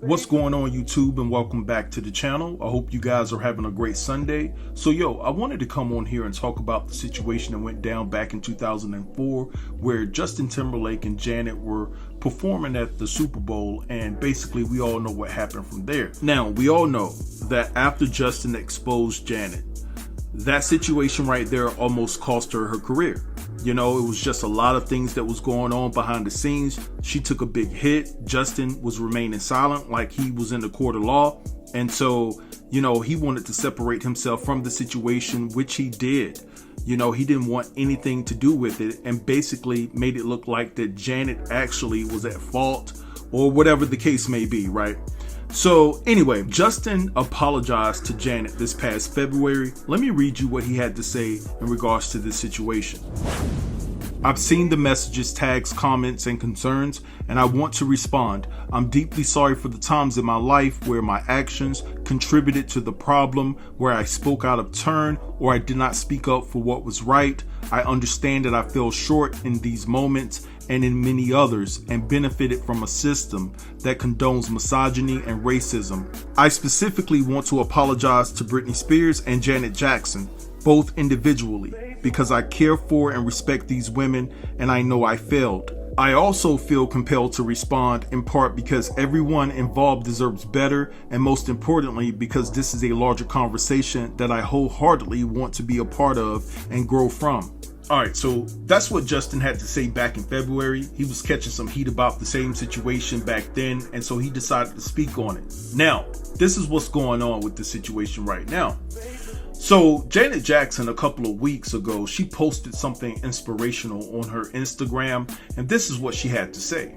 What's going on, YouTube, and welcome back to the channel. I hope you guys are having a great Sunday. So I wanted to come on here and talk about the situation that went down back in 2004 where Justin Timberlake and Janet were performing at the Super Bowl, and basically we all know what happened from there. Now, we all know that after Justin exposed Janet, that situation right there almost cost her her career. It was just a lot of things that was going on behind the scenes. She took a big hit. Justin was remaining silent like he was in the court of law. And so, he wanted to separate himself from the situation, which he did. He didn't want anything to do with it, and basically made it look like that Janet actually was at fault or whatever the case may be, right? So anyway, Justin apologized to Janet this past February. Let me read you what he had to say in regards to this situation. I've seen the messages, tags, comments, and concerns, and I want to respond. I'm deeply sorry for the times in my life where my actions contributed to the problem, where I spoke out of turn or I did not speak up for what was right. I understand that I fell short in these moments and in many others, and benefited from a system that condones misogyny and racism. I specifically want to apologize to Britney Spears and Janet Jackson, both individually, because I care for and respect these women, and I know I failed. I also feel compelled to respond in part because everyone involved deserves better, and most importantly because this is a larger conversation that I wholeheartedly want to be a part of and grow from. Alright, so that's what Justin had to say back in February. He was catching some heat about the same situation back then, and so he decided to speak on it. Now, this is what's going on with the situation right now. So Janet Jackson, a couple of weeks ago, she posted something inspirational on her Instagram, and this is what she had to say.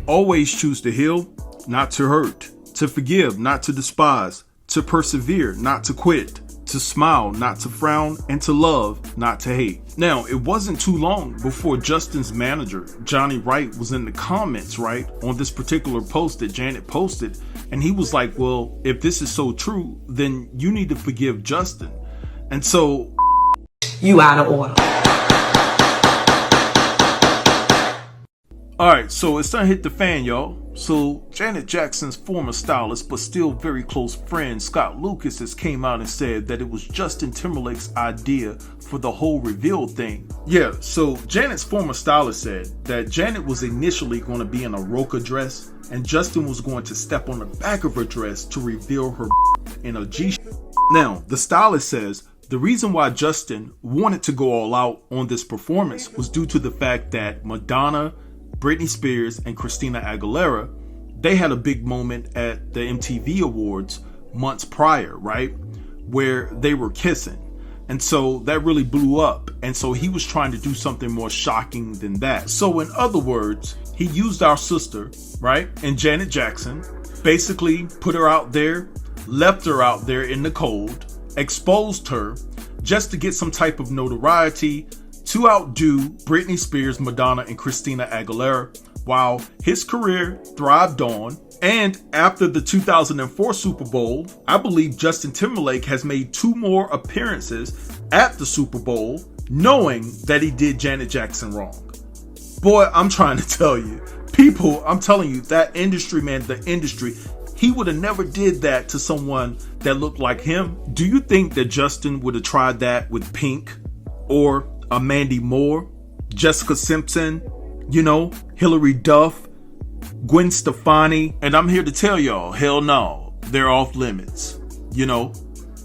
Always choose to heal, not to hurt, to forgive, not to despise, to persevere, not to quit, to smile, not to frown, and to love, not to hate. Now, it wasn't too long before Justin's manager, Johnny Wright, was in the comments, right, on this particular post that Janet posted, and he was like, well, if this is so true, then you need to forgive Justin. And so, you out of order. Alright, so it's done hit the fan, y'all. So Janet Jackson's former stylist but still very close friend Scott Lucas has came out and said that it was Justin Timberlake's idea for the whole reveal thing. Yeah, so Janet's former stylist said that Janet was initially going to be in a roca dress and Justin was going to step on the back of her dress to reveal her in a G. Now, the stylist says the reason why Justin wanted to go all out on this performance was due to the fact that Madonna, Britney Spears, and Christina Aguilera, they had a big moment at the MTV Awards months prior, right? Where they were kissing. And so that really blew up. And so he was trying to do something more shocking than that. So in other words, he used our sister, right? And Janet Jackson, basically put her out there, left her out there in the cold, exposed her just to get some type of notoriety, to outdo Britney Spears, Madonna, and Christina Aguilera, while his career thrived on. And after the 2004 Super Bowl, I believe Justin Timberlake has made 2 more appearances at the Super Bowl, knowing that he did Janet Jackson wrong. Boy, I'm trying to tell you, people, I'm telling you, that industry, man, the industry, he would have never did that to someone that looked like him. Do you think that Justin would have tried that with Pink or Mandy Moore, Jessica Simpson, Hilary Duff, Gwen Stefani? And I'm here to tell y'all, hell no, they're off limits.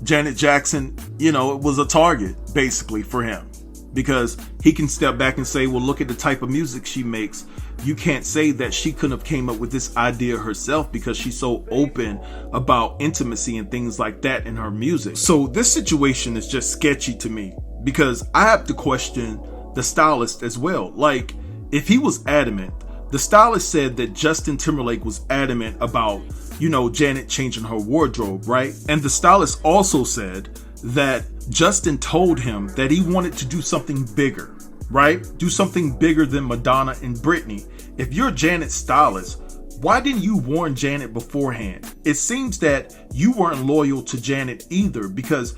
Janet Jackson, it was a target basically for him because he can step back and say, well, look at the type of music she makes. You can't say that she couldn't have came up with this idea herself because she's so open about intimacy and things like that in her music. So this situation is just sketchy to me, because I have to question the stylist as well. Like, if he was adamant, the stylist said that Justin Timberlake was adamant about, Janet changing her wardrobe, right? And the stylist also said that Justin told him that he wanted to do something bigger, right? Do something bigger than Madonna and Britney. If you're Janet's stylist, why didn't you warn Janet beforehand? It seems that you weren't loyal to Janet either, because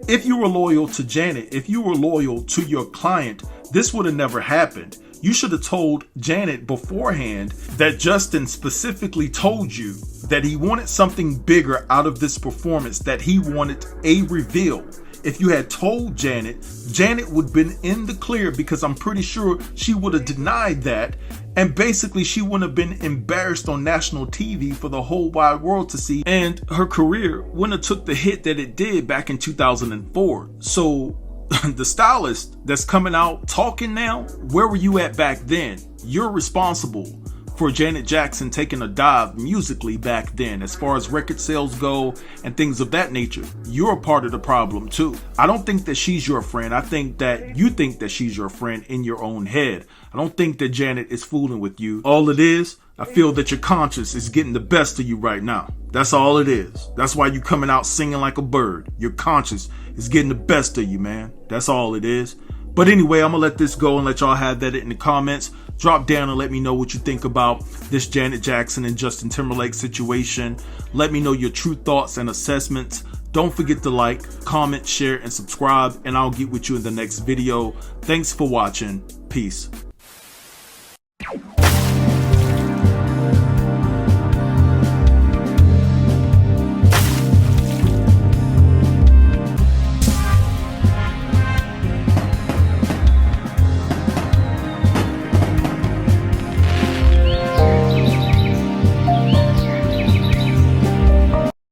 if you were loyal to Janet, if you were loyal to your client, this would have never happened. You should have told Janet beforehand that Justin specifically told you that he wanted something bigger out of this performance, that he wanted a reveal. If you had told Janet, Janet would have been in the clear, because I'm pretty sure she would have denied that. And basically she wouldn't have been embarrassed on national TV for the whole wide world to see. And her career wouldn't have took the hit that it did back in 2004. So the stylist that's coming out talking now, where were you at back then? You're responsible for Janet Jackson taking a dive musically back then. As far as record sales go and things of that nature, you're a part of the problem too. I don't think that she's your friend. I think that you think that she's your friend in your own head. I don't think that Janet is fooling with you. All it is, I feel that your conscience is getting the best of you right now. That's all it is. That's why you coming out singing like a bird. Your conscience is getting the best of you, man. That's all it is. But anyway, I'm gonna let this go and let y'all have that in the comments. Drop down and let me know what you think about this Janet Jackson and Justin Timberlake situation. Let me know your true thoughts and assessments. Don't forget to like, comment, share, and subscribe, and I'll get with you in the next video. Thanks for watching. Peace.